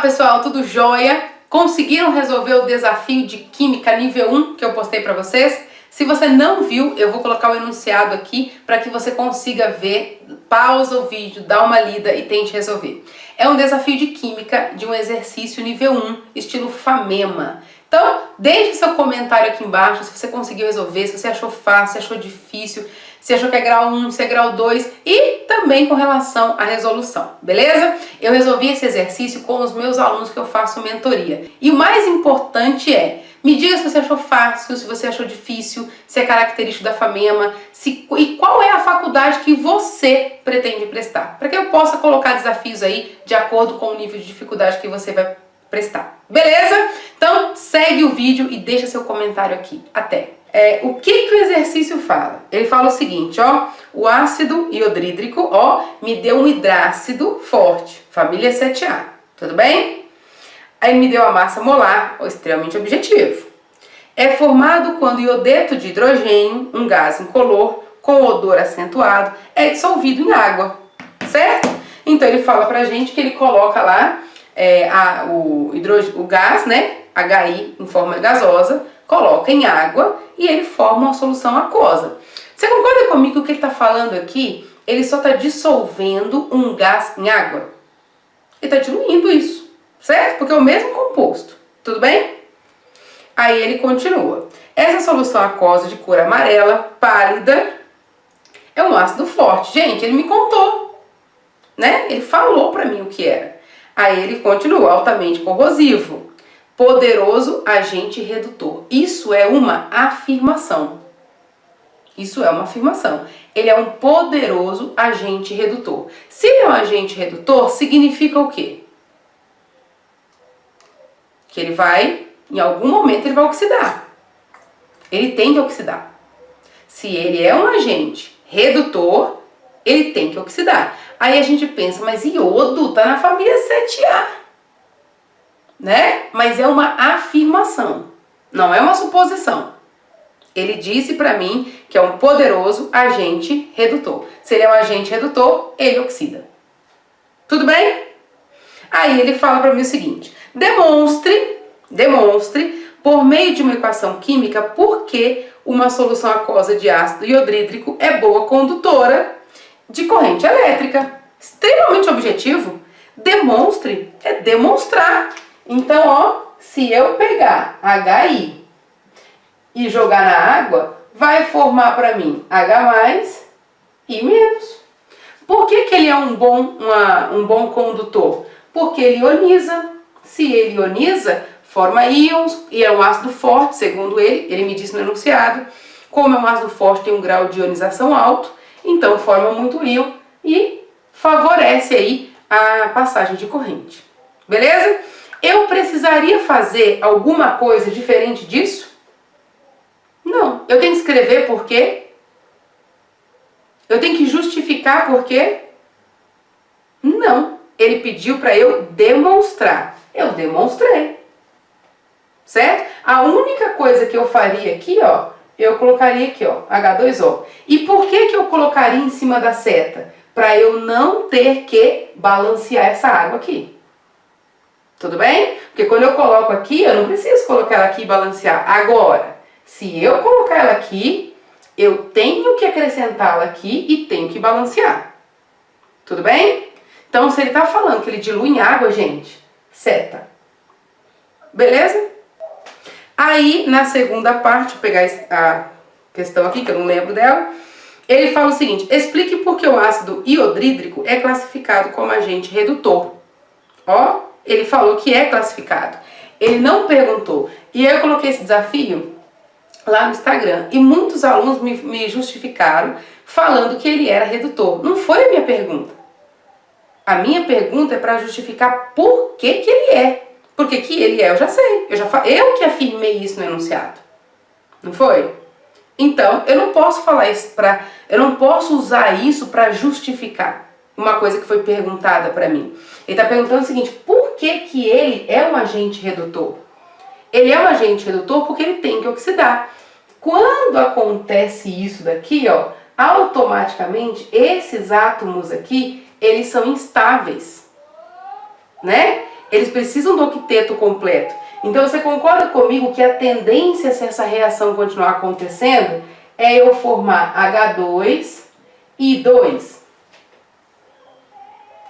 pessoal, tudo jóia? Conseguiram resolver o desafio de Química nível 1 que eu postei para vocês? Se você não viu, eu vou colocar o enunciado aqui para que você consiga ver, pausa o vídeo, dá uma lida e tente resolver. É um desafio de Química de um exercício nível 1, estilo FAMEMA. Então, deixe seu comentário aqui embaixo se você conseguiu resolver, se você achou fácil, se achou difícil, se achou que é grau 1, se é grau 2 e também com relação à resolução, beleza? Eu resolvi esse exercício com os meus alunos que eu faço mentoria. E o mais importante é, me diga se você achou fácil, se você achou difícil, se é característico da FAMEMA, e qual é a faculdade que você pretende prestar, para que eu possa colocar desafios aí de acordo com o nível de dificuldade que você vai prestar. Beleza? Então segue o vídeo e deixa seu comentário aqui. Até! O que o exercício fala? Ele fala o seguinte, ó, o ácido iodrídrico, ó, me deu um hidrácido forte, família 7A, tudo bem? Aí me deu a massa molar, ó, extremamente objetivo. É formado quando o iodeto de hidrogênio, um gás incolor, com odor acentuado, é dissolvido em água, certo? Então ele fala pra gente que ele coloca lá o gás, né, HI em forma gasosa, coloca em água e ele forma uma solução aquosa. Você concorda comigo que o que ele está falando aqui, ele só está dissolvendo um gás em água? Ele está diluindo isso, certo? Porque é o mesmo composto, tudo bem? Aí ele continua. Essa solução aquosa de cor amarela, pálida, é um ácido forte. Gente, ele me contou, né? Ele falou para mim o que era. Aí ele continua, altamente corrosivo, poderoso agente redutor. Isso é uma afirmação. Isso é uma afirmação. Ele é um poderoso agente redutor. Se ele é um agente redutor, significa o quê? Que ele vai, em algum momento, ele vai oxidar. Ele tem que oxidar. Se ele é um agente redutor, ele tem que oxidar. Aí a gente pensa, mas iodo tá na família 7A, né? Mas é uma afirmação, não é uma suposição. Ele disse para mim que é um poderoso agente redutor. Se ele é um agente redutor, ele oxida. Tudo bem? Aí ele fala para mim o seguinte, demonstre por meio de uma equação química por que uma solução aquosa de ácido iodrídrico é boa condutora de corrente elétrica. Extremamente objetivo. Demonstre é demonstrar. Então, ó, se eu pegar HI e jogar na água, vai formar para mim H+ e menos. Por que ele é um bom condutor? Porque ele ioniza. Se ele ioniza, forma íons e é um ácido forte, segundo ele me disse no enunciado. Como é um ácido forte, tem um grau de ionização alto, então forma muito íon e favorece aí a passagem de corrente. Beleza? Eu precisaria fazer alguma coisa diferente disso? Não. Eu tenho que escrever por quê? Eu tenho que justificar por quê? Não. Ele pediu para eu demonstrar. Eu demonstrei. Certo? A única coisa que eu faria aqui, ó, eu colocaria aqui, ó, H2O. E por que eu colocaria em cima da seta? Para eu não ter que balancear essa água aqui. Tudo bem? Porque quando eu coloco aqui, eu não preciso colocar ela aqui e balancear. Agora, se eu colocar ela aqui, eu tenho que acrescentá-la aqui e tenho que balancear. Tudo bem? Então, se ele está falando que ele dilui em água, gente, seta. Beleza? Aí, na segunda parte, vou pegar a questão aqui, que eu não lembro dela, ele fala o seguinte, explique por que o ácido iodrídrico é classificado como agente redutor. Ó, ele falou que é classificado. Ele não perguntou. E aí eu coloquei esse desafio lá no Instagram. E muitos alunos me justificaram falando que ele era redutor. Não foi a minha pergunta. A minha pergunta é para justificar por que ele é. Porque que ele é, eu já sei. Eu que afirmei isso no enunciado. Não foi? Então, eu não posso falar isso eu não posso usar isso para justificar uma coisa que foi perguntada para mim. Ele está perguntando o seguinte, por que ele é um agente redutor? Ele é um agente redutor porque ele tem que oxidar. Quando acontece isso daqui, ó, automaticamente esses átomos aqui, eles são instáveis, né? Eles precisam do octeto completo. Então você concorda comigo que a tendência, se essa reação continuar acontecendo, é eu formar H2 e 2.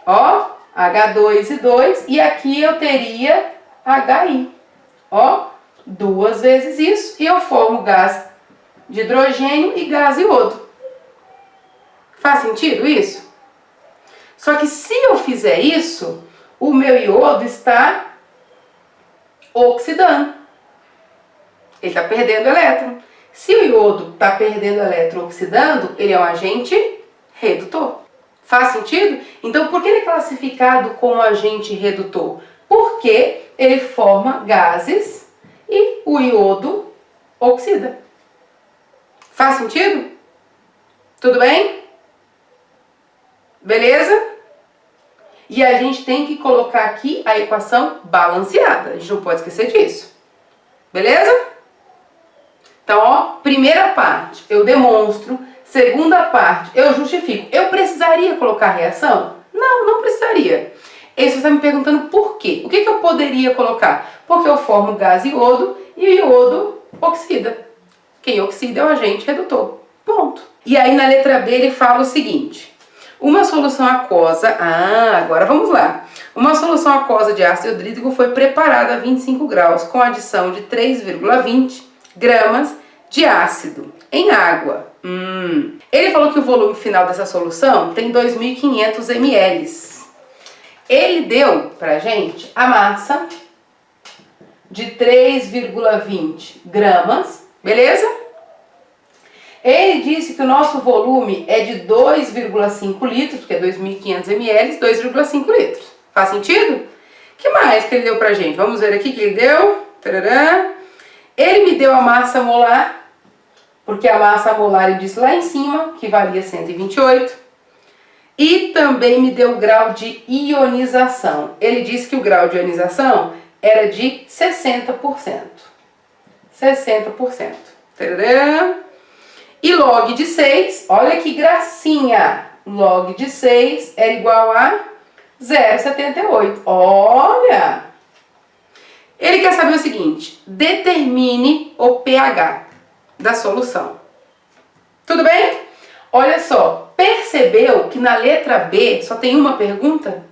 Ó, H2 e 2, e aqui eu teria HI. Ó, 2 vezes isso, e eu formo gás de hidrogênio e gás iodo. Faz sentido isso? Só que se eu fizer isso, o meu iodo está oxidando. Ele está perdendo elétron. Se o iodo está perdendo elétron oxidando, ele é um agente redutor. Faz sentido? Então, por que ele é classificado como agente redutor? Porque ele forma gases e o iodo oxida. Faz sentido? Tudo bem? Beleza? E a gente tem que colocar aqui a equação balanceada. A gente não pode esquecer disso. Beleza? Então, ó, primeira parte, eu demonstro. Segunda parte, eu justifico. Eu precisaria colocar reação? Não, não precisaria. E você está me perguntando por quê? O que eu poderia colocar? Porque eu formo gás iodo e o iodo oxida. Quem oxida é o agente redutor. Ponto. E aí na letra B ele fala o seguinte. Uma solução aquosa... agora vamos lá. Uma solução aquosa de ácido hidrídrico foi preparada a 25 graus com adição de 3,20 gramas de ácido em água. Ele falou que o volume final dessa solução tem 2.500 ml. Ele deu pra gente a massa de 3,20 gramas, beleza? Ele disse que o nosso volume é de 2,5 litros, porque é 2.500 ml, 2,5 litros. Faz sentido? O que mais que ele deu pra gente? Vamos ver aqui o que ele deu. Tadadã. Ele me deu a massa molar, porque a massa molar ele disse lá em cima, que valia 128. E também me deu o grau de ionização. Ele disse que o grau de ionização era de 60%. 60%. Tadadã. E log de 6, olha que gracinha, log de 6 é igual a 0,78. Olha! Ele quer saber o seguinte, determine o pH da solução. Tudo bem? Olha só, percebeu que na letra B só tem uma pergunta?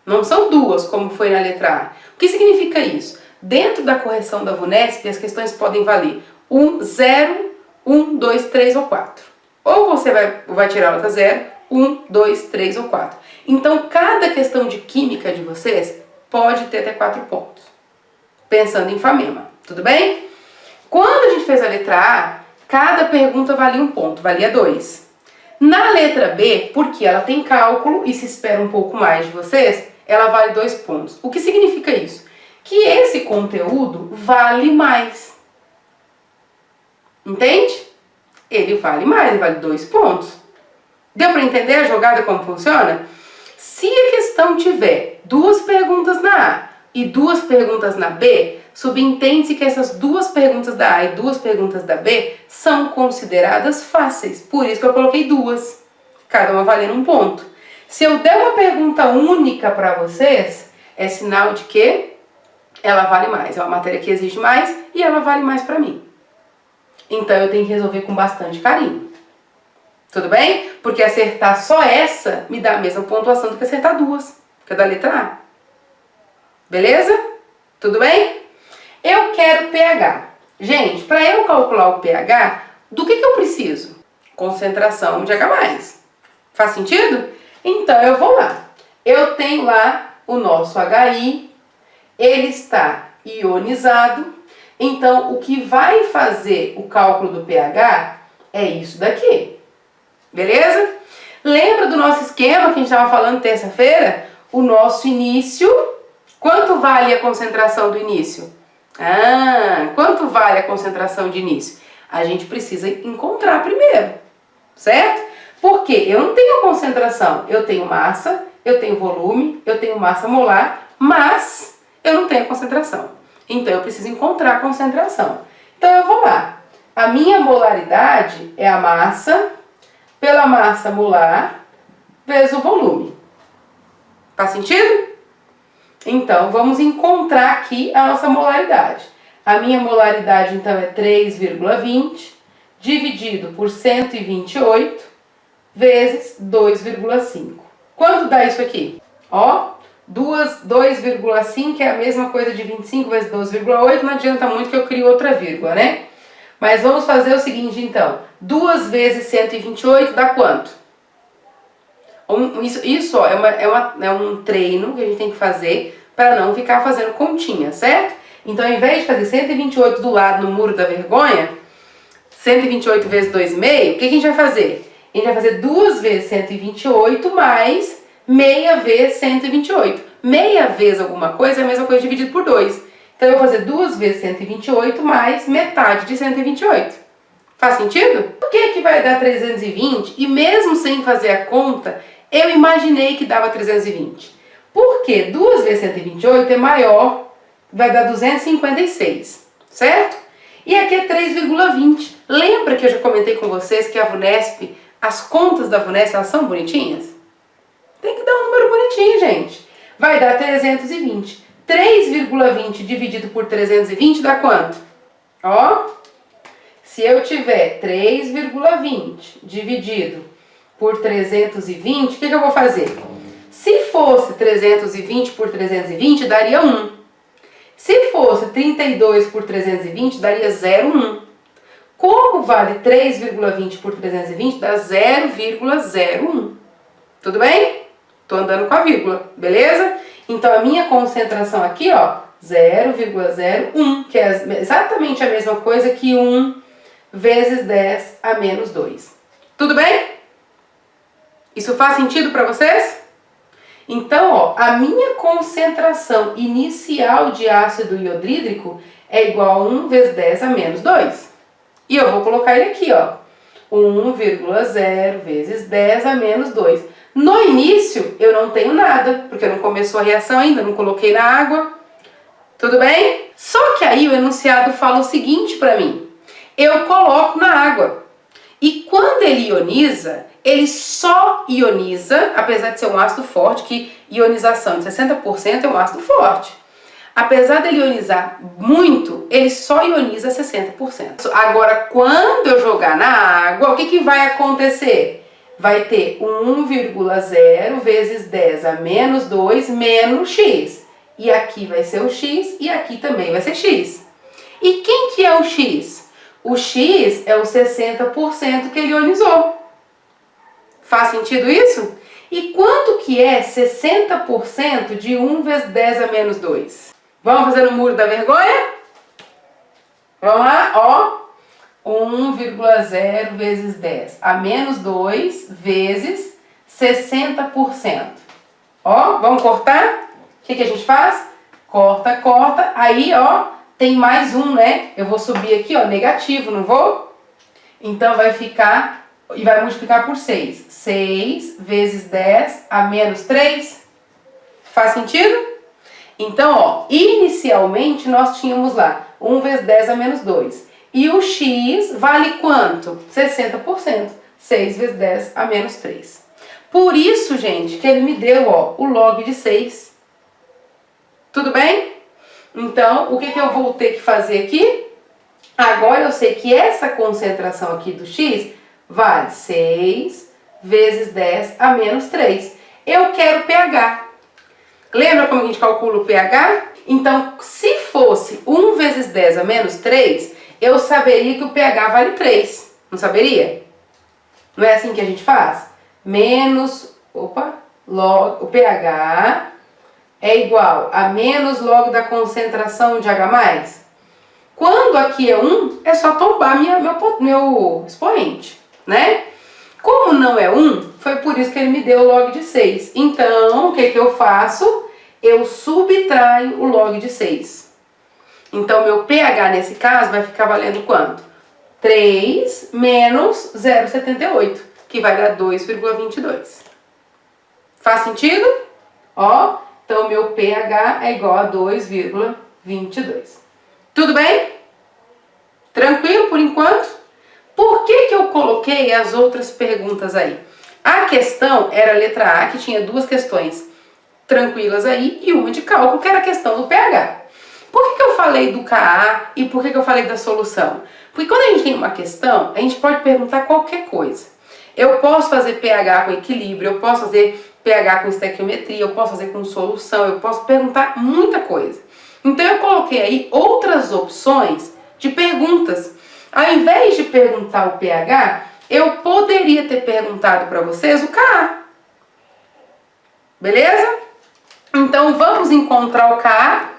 Não são duas, como foi na letra A. O que significa isso? Dentro da correção da VUNESP, as questões podem valer 1, 0, 1, 2, 3 ou 4. Ou você vai tirar a nota 0, 1, 2, 3 ou 4. Então, cada questão de química de vocês pode ter até 4 pontos. Pensando em Famema, tudo bem? Quando a gente fez a letra A, cada pergunta valia 1 ponto, valia 2. Na letra B, porque ela tem cálculo e se espera um pouco mais de vocês, ela vale 2 pontos. O que significa isso? Que esse conteúdo vale mais. Entende? Ele vale mais, ele vale 2 pontos. Deu para entender a jogada como funciona? Se a questão tiver 2 perguntas na A e 2 perguntas na B, subentende-se que essas 2 perguntas da A e 2 perguntas da B são consideradas fáceis. Por isso que eu coloquei 2, cada uma valendo 1 ponto. Se eu der uma pergunta única para vocês, é sinal de que ela vale mais. É uma matéria que exige mais e ela vale mais para mim. Então eu tenho que resolver com bastante carinho. Tudo bem? Porque acertar só essa me dá a mesma pontuação do que acertar 2, que é da letra A. Beleza? Tudo bem? Eu quero pH. Gente, para eu calcular o pH, do que eu preciso? Concentração de H+. Faz sentido? Então eu vou lá. Eu tenho lá o nosso HI, ele está ionizado. Então, o que vai fazer o cálculo do pH é isso daqui. Beleza? Lembra do nosso esquema que a gente estava falando terça-feira? O nosso início. Quanto vale a concentração do início? Quanto vale a concentração de início? A gente precisa encontrar primeiro, certo? Porque eu não tenho concentração. Eu tenho massa, eu tenho volume, eu tenho massa molar, mas eu não tenho concentração. Então, eu preciso encontrar a concentração. Então, eu vou lá. A minha molaridade é a massa pela massa molar vezes o volume. Faz sentido? Então, vamos encontrar aqui a nossa molaridade. A minha molaridade, então, é 3,20 dividido por 128 vezes 2,5. Quanto dá isso aqui? Ó, 2,5 é a mesma coisa de 25 vezes 12,8, não adianta muito que eu crio outra vírgula, né? Mas vamos fazer o seguinte, então. 2 vezes 128 dá quanto? Isso ó, é um treino que a gente tem que fazer para não ficar fazendo continha, certo? Então, ao invés de fazer 128 do lado no muro da vergonha, 128 vezes 2,5, o que a gente vai fazer? A gente vai fazer 2 vezes 128 mais meia vezes 128. Meia vezes alguma coisa é a mesma coisa dividido por 2. Então, eu vou fazer 2 vezes 128 mais metade de 128. Faz sentido? Por que vai dar 320? E mesmo sem fazer a conta, eu imaginei que dava 320. Porque 2 vezes 128 é maior, vai dar 256, certo? E aqui é 3,20. Lembra que eu já comentei com vocês que a VUNESP, as contas da VUNESP, elas são bonitinhas? Tem que dar um número bonitinho, gente. Vai dar 320. 3,20 dividido por 320 dá quanto? Ó, se eu tiver 3,20 dividido por 320, o que eu vou fazer? Se fosse 320 por 320, daria 1. Se fosse 32 por 320, daria 0,1. Como vale 3,20 por 320, dá 0,01. Tudo bem? Tô andando com a vírgula, beleza? Então, a minha concentração aqui, ó, 0,01, que é exatamente a mesma coisa que 1 vezes 10 a menos 2. Tudo bem? Isso faz sentido para vocês? Então, ó, a minha concentração inicial de ácido iodrídrico é igual a 1 vezes 10 a menos 2. E eu vou colocar ele aqui, ó, 1,0 vezes 10 a menos 2. No início, eu não tenho nada, porque não começou a reação ainda, não coloquei na água. Tudo bem? Só que aí o enunciado fala o seguinte para mim. Eu coloco na água. E quando ele ioniza, ele só ioniza, apesar de ser um ácido forte, que ionização de 60% é um ácido forte. Apesar dele ionizar muito, ele só ioniza 60%. Agora, quando eu jogar na água, o que vai acontecer? Vai ter 1,0 vezes 10 a menos 2 menos x. E aqui vai ser o x e aqui também vai ser x. E quem que é o x? O x é o 60% que ele ionizou. Faz sentido isso? E quanto que é 60% de 1 vezes 10 a menos 2? Vamos fazer no muro da vergonha? Vamos lá, ó. 1,0 vezes 10 a menos 2 vezes 60%. Ó, vamos cortar? O que a gente faz? Corta, corta. Aí, ó, tem mais um, né? Eu vou subir aqui, ó, negativo, não vou? Então, vai ficar, e vai multiplicar por 6. 6 vezes 10 a menos 3. Faz sentido? Então, ó, inicialmente nós tínhamos lá 1 vezes 10 a menos 2. E o x vale quanto? 60%. 6 vezes 10 a menos 3. Por isso, gente, que ele me deu, ó, o log de 6. Tudo bem? Então, o que eu vou ter que fazer aqui? Agora eu sei que essa concentração aqui do x vale 6 vezes 10 a menos 3. Eu quero pH. Lembra como a gente calcula o pH? Então, se fosse 1 vezes 10 a menos 3, eu saberia que o pH vale 3. Não saberia? Não é assim que a gente faz? Menos, log, o pH é igual a menos log da concentração de H+. Quando aqui é 1, é só tombar meu expoente, né? Como não é 1, foi por isso que ele me deu o log de 6. Então, o que eu faço? Eu subtraio o log de 6. Então, meu pH nesse caso vai ficar valendo quanto? 3 menos 0,78, que vai dar 2,22. Faz sentido? Ó, então meu pH é igual a 2,22. Tudo bem? Tranquilo por enquanto? Por que eu coloquei as outras perguntas aí? A questão era a letra A, que tinha duas questões. tranquilas aí e uma de cálculo, que era a questão do pH. Por que eu falei do Ka e por que eu falei da solução? Porque quando a gente tem uma questão, a gente pode perguntar qualquer coisa. Eu posso fazer pH com equilíbrio, eu posso fazer pH com estequiometria, eu posso fazer com solução, eu posso perguntar muita coisa. Então eu coloquei aí outras opções de perguntas. Ao invés de perguntar o pH, eu poderia ter perguntado para vocês o Ka. Beleza? Então vamos encontrar o Ka.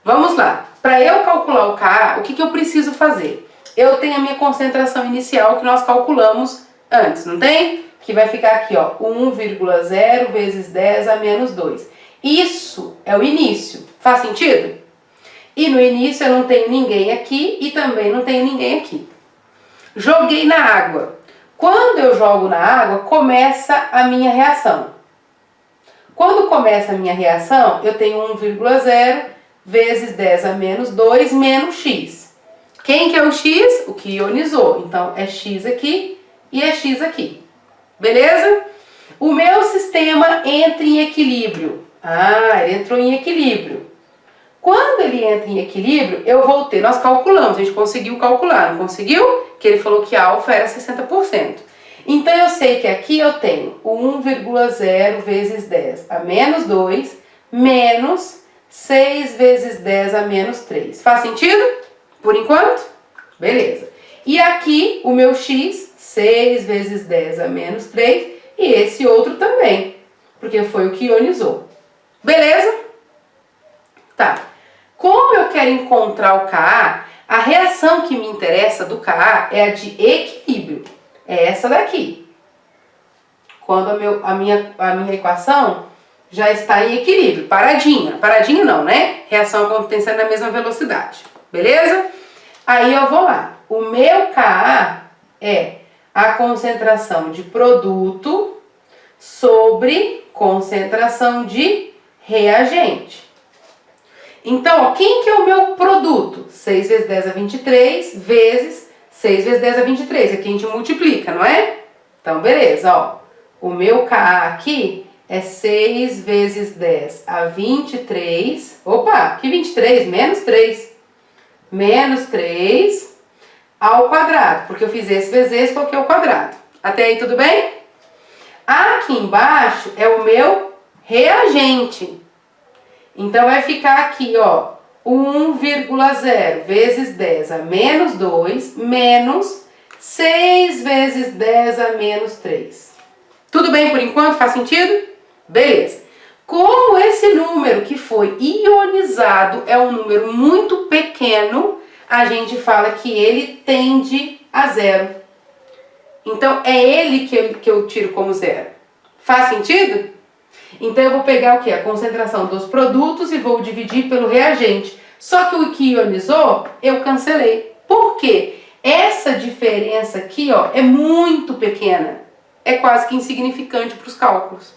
Vamos lá. Para eu calcular o Ka, o que eu preciso fazer? Eu tenho a minha concentração inicial que nós calculamos antes, não tem? Que vai ficar aqui, ó, 1,0 vezes 10 a menos 2. Isso é o início. Faz sentido? E no início eu não tenho ninguém aqui e também não tenho ninguém aqui. Joguei na água. Quando eu jogo na água, começa a minha reação. Quando começa a minha reação, eu tenho 1,0 vezes 10 a menos 2 menos x. Quem que é o x? O que ionizou. Então, é x aqui e é x aqui. Beleza? O meu sistema entra em equilíbrio. Ah, ele entrou em equilíbrio. Quando ele entra em equilíbrio, eu vou ter... Nós calculamos, a gente conseguiu calcular, não conseguiu? Que ele falou que a alfa era 60%. Então, eu sei que aqui eu tenho 1,0 vezes 10 a menos 2 menos 6 vezes 10 a menos 3. Faz sentido? Por enquanto? Beleza. E aqui o meu x, 6 vezes 10 a menos 3, e esse outro também, porque foi o que ionizou. Beleza? Tá. Como eu quero encontrar o Ka, a reação que me interessa do Ka é a de equilíbrio. É essa daqui. Quando a minha equação já está em equilíbrio, paradinha. Paradinha não, né? Reação acontecendo na mesma velocidade. Beleza? Aí eu vou lá. O meu Ka é a concentração de produto sobre concentração de reagente. Então, ó, quem que é o meu produto? 6 vezes 10 a 23 vezes 6 vezes 10 a 23. Aqui a gente multiplica, não é? Então, beleza, ó. O meu Ka aqui é 6 vezes 10 a 23. Opa, que 23? Menos 3. Menos 3 ao quadrado. Porque eu fiz esse vezes esse, coloquei o quadrado. Até aí tudo bem? Aqui embaixo é o meu reagente. Então, vai ficar aqui, ó, 1,0 vezes 10 a menos 2 menos 6 vezes 10 a menos 3. Tudo bem por enquanto? Faz sentido? Beleza. Como esse número que foi ionizado é um número muito pequeno, a gente fala que ele tende a zero. Então, é ele que eu tiro como zero. Faz sentido? Então, eu vou pegar o quê? A concentração dos produtos e vou dividir pelo reagente. Só que o que ionizou, eu cancelei. Por quê? Essa diferença aqui, ó, é muito pequena. É quase que insignificante para os cálculos.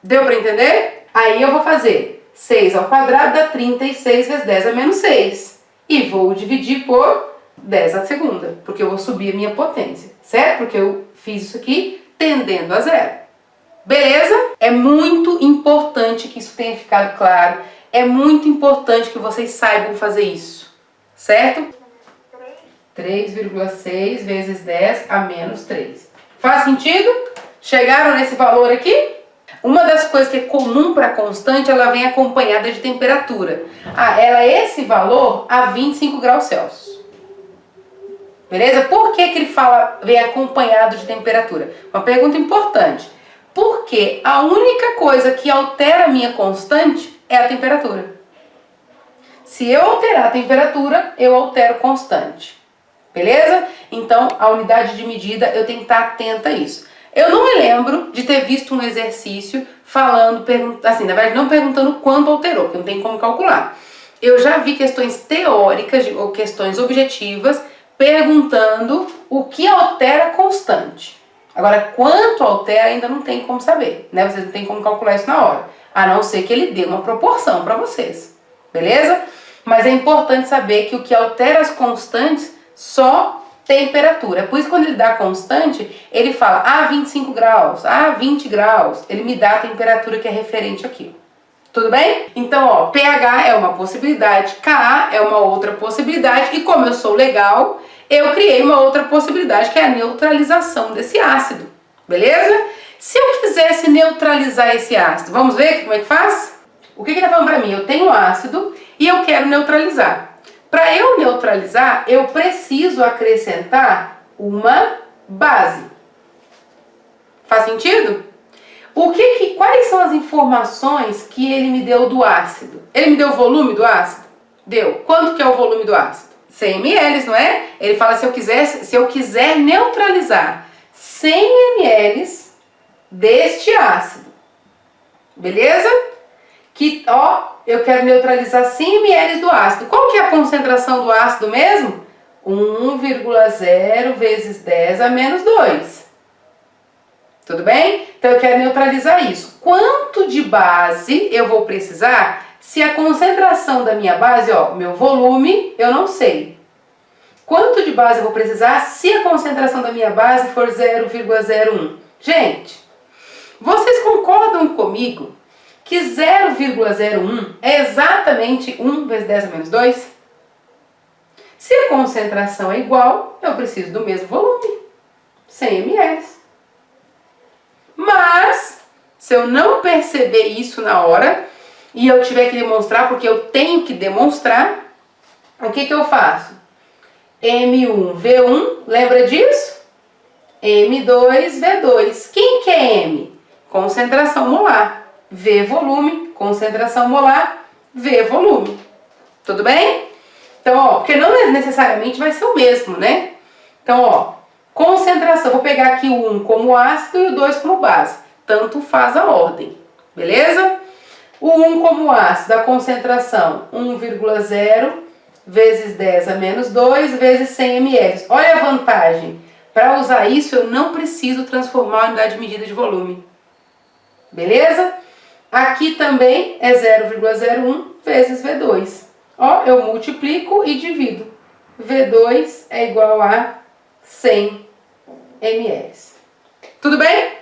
Deu para entender? Aí eu vou fazer 6 ao quadrado dá 36 vezes 10 a menos 6. E vou dividir por 10 à segunda, porque eu vou subir a minha potência, certo? Porque eu fiz isso aqui tendendo a zero. Beleza? É muito importante que isso tenha ficado claro. É muito importante que vocês saibam fazer isso, certo? 3,6 vezes 10 a menos 3. Faz sentido? Chegaram nesse valor aqui? Uma das coisas que é comum para constante, ela vem acompanhada de temperatura. Ela é esse valor a 25 graus Celsius. Beleza? Por que ele vem acompanhado de temperatura? Uma pergunta importante. Porque a única coisa que altera a minha constante é a temperatura. Se eu alterar a temperatura, eu altero constante. Beleza? Então, a unidade de medida, eu tenho que estar atenta a isso. Eu não me lembro de ter visto um exercício falando, assim, na verdade não perguntando quanto alterou, porque não tem como calcular. Eu já vi questões teóricas ou questões objetivas perguntando o que altera constante. Agora, quanto altera ainda não tem como saber, né? Vocês não tem como calcular isso na hora, a não ser que ele dê uma proporção para vocês, beleza? Mas é importante saber que o que altera as constantes só temperatura. Por isso, quando ele dá constante, ele fala 25 graus, 20 graus. Ele me dá a temperatura que é referente aqui. Tudo bem? Então, ó, pH é uma possibilidade, Ka é uma outra possibilidade, e como eu sou legal, eu criei uma outra possibilidade, que é a neutralização desse ácido, beleza? Se eu quisesse neutralizar esse ácido, vamos ver como é que faz? O que ele está falando para mim? Eu tenho ácido e eu quero neutralizar. Para eu neutralizar, eu preciso acrescentar uma base. Faz sentido? Quais são as informações que ele me deu do ácido? Ele me deu o volume do ácido? Deu. Quanto que é o volume do ácido? 100 ml, não é? Ele fala se eu quiser neutralizar 100 ml deste ácido. Beleza? Eu quero neutralizar 100 ml do ácido. Qual que é a concentração do ácido mesmo? 1,0 vezes 10 a menos 2. Tudo bem? Então eu quero neutralizar isso. Quanto de base eu vou precisar se a concentração da minha base, ó, meu volume, eu não sei. Quanto de base eu vou precisar se a concentração da minha base for 0,01? Gente, vocês concordam comigo que 0,01 é exatamente 1 vezes 10 a menos 2? Se a concentração é igual, eu preciso do mesmo volume, 100 ml. Mas, se eu não perceber isso na hora, e eu tiver que demonstrar, porque eu tenho que demonstrar, o que eu faço? M1V1, lembra disso? M2V2. Quem que é M? Concentração molar. V, volume. Concentração molar. V, volume. Tudo bem? Então, ó, porque não necessariamente vai ser o mesmo, né? Então, ó, concentração, vou pegar aqui o 1 como ácido e o 2 como base. Tanto faz a ordem, beleza? O 1 como ácido, a concentração 1,0 vezes 10 a menos 2 vezes 100 ml. Olha a vantagem. Para usar isso, eu não preciso transformar a unidade de medida de volume. Beleza? Aqui também é 0,01 vezes V2. Ó, eu multiplico e divido. V2 é igual a 100 ml. Tudo bem?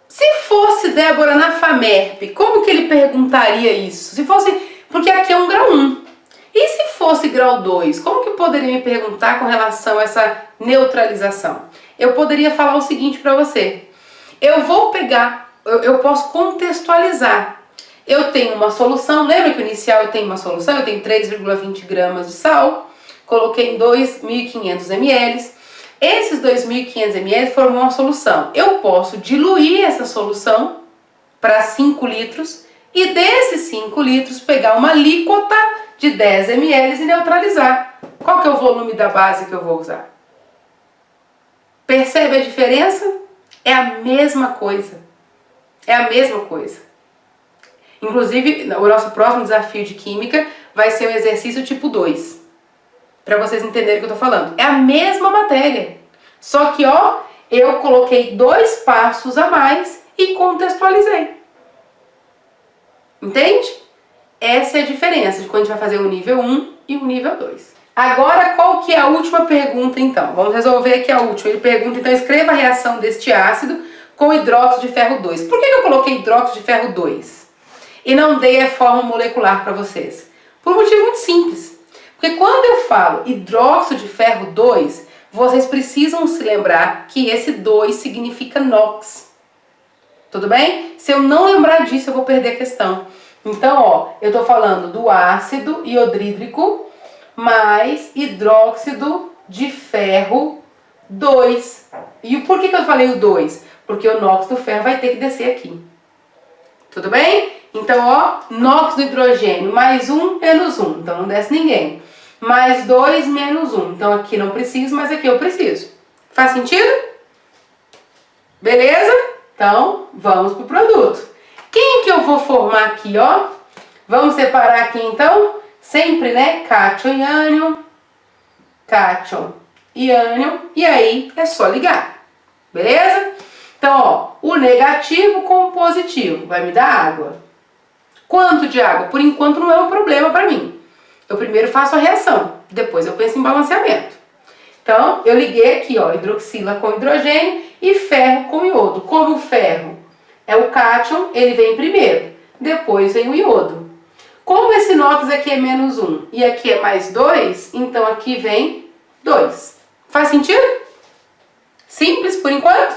Se fosse Débora na FAMERP, como que ele perguntaria isso? Se fosse, porque aqui é um grau 1. E se fosse grau 2, como que poderia me perguntar com relação a essa neutralização? Eu poderia falar o seguinte para você. Eu vou pegar, eu posso contextualizar. Eu tenho uma solução, lembra que o inicial eu tenho uma solução? Eu tenho 3,20 gramas de sal, coloquei em 2.500 ml. Esses 2.500 ml formam uma solução. Eu posso diluir essa solução para 5 litros e desses 5 litros pegar uma alíquota de 10 ml e neutralizar. Qual que é o volume da base que eu vou usar? Percebe a diferença? É a mesma coisa. É a mesma coisa. Inclusive, o nosso próximo desafio de química vai ser o exercício tipo 2. Para vocês entenderem o que eu tô falando. É a mesma matéria. Só que, ó, eu coloquei 2 passos a mais e contextualizei. Entende? Essa é a diferença de quando a gente vai fazer o nível 1 e o nível 2. Agora, qual que é a última pergunta, então? Vamos resolver aqui a última. Ele pergunta, então, escreva a reação deste ácido com hidróxido de ferro 2. Por que eu coloquei hidróxido de ferro 2? E não dei a fórmula molecular para vocês? Por um motivo muito simples. Porque quando eu falo hidróxido de ferro 2, vocês precisam se lembrar que esse 2 significa NOx. Tudo bem? Se eu não lembrar disso, eu vou perder a questão. Então, ó, eu tô falando do ácido iodrídrico mais hidróxido de ferro 2. E por que eu falei o 2? Porque o NOx do ferro vai ter que descer aqui. Tudo bem? Então, ó, NOx do hidrogênio mais 1 menos 1. Então, não desce ninguém. Mais 2 menos 1. Então, aqui não preciso, mas aqui eu preciso. Faz sentido? Beleza? Então, vamos pro produto. Quem que eu vou formar aqui, ó? Vamos separar aqui, então, sempre, né? Cátion e ânion. Cátion e ânion. E aí, é só ligar. Beleza? Então, ó, o negativo com o positivo vai me dar água. Quanto de água? Por enquanto não é um problema para mim. Eu primeiro faço a reação, depois eu penso em balanceamento. Então, eu liguei aqui, ó, hidroxila com hidrogênio e ferro com iodo. Como o ferro é o cátion, ele vem primeiro. depois vem o iodo. Como esse inox aqui é menos 1 e aqui é mais 2, então aqui vem 2. Faz sentido? Simples por enquanto?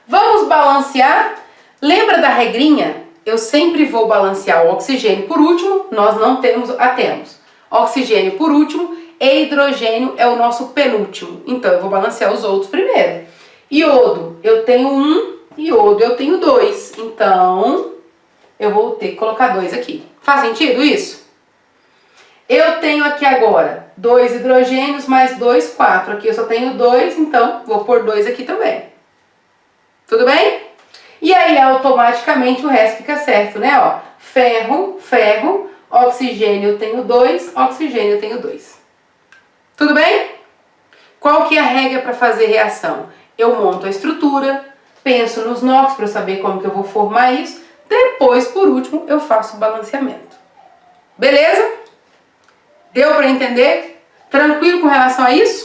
Vamos balancear? Lembra da regrinha? Eu sempre vou balancear o oxigênio por último, nós não temos, temos. Oxigênio por último e hidrogênio é o nosso penúltimo. Então eu vou balancear os outros primeiro. Iodo, eu tenho 1, iodo eu tenho 2. Então eu vou ter que colocar 2 aqui. Faz sentido isso? Eu tenho aqui agora 2 hidrogênios mais 2, 4. Aqui eu só tenho 2, então vou pôr 2 aqui também. Tudo bem? E aí automaticamente o resto fica certo, né? Ó, ferro, ferro, oxigênio eu tenho 2, oxigênio eu tenho 2. Tudo bem? Qual que é a regra para fazer reação? Eu monto a estrutura, penso nos NOx para eu saber como que eu vou formar isso, depois, por último, eu faço o balanceamento. Beleza? Deu para entender? Tranquilo com relação a isso?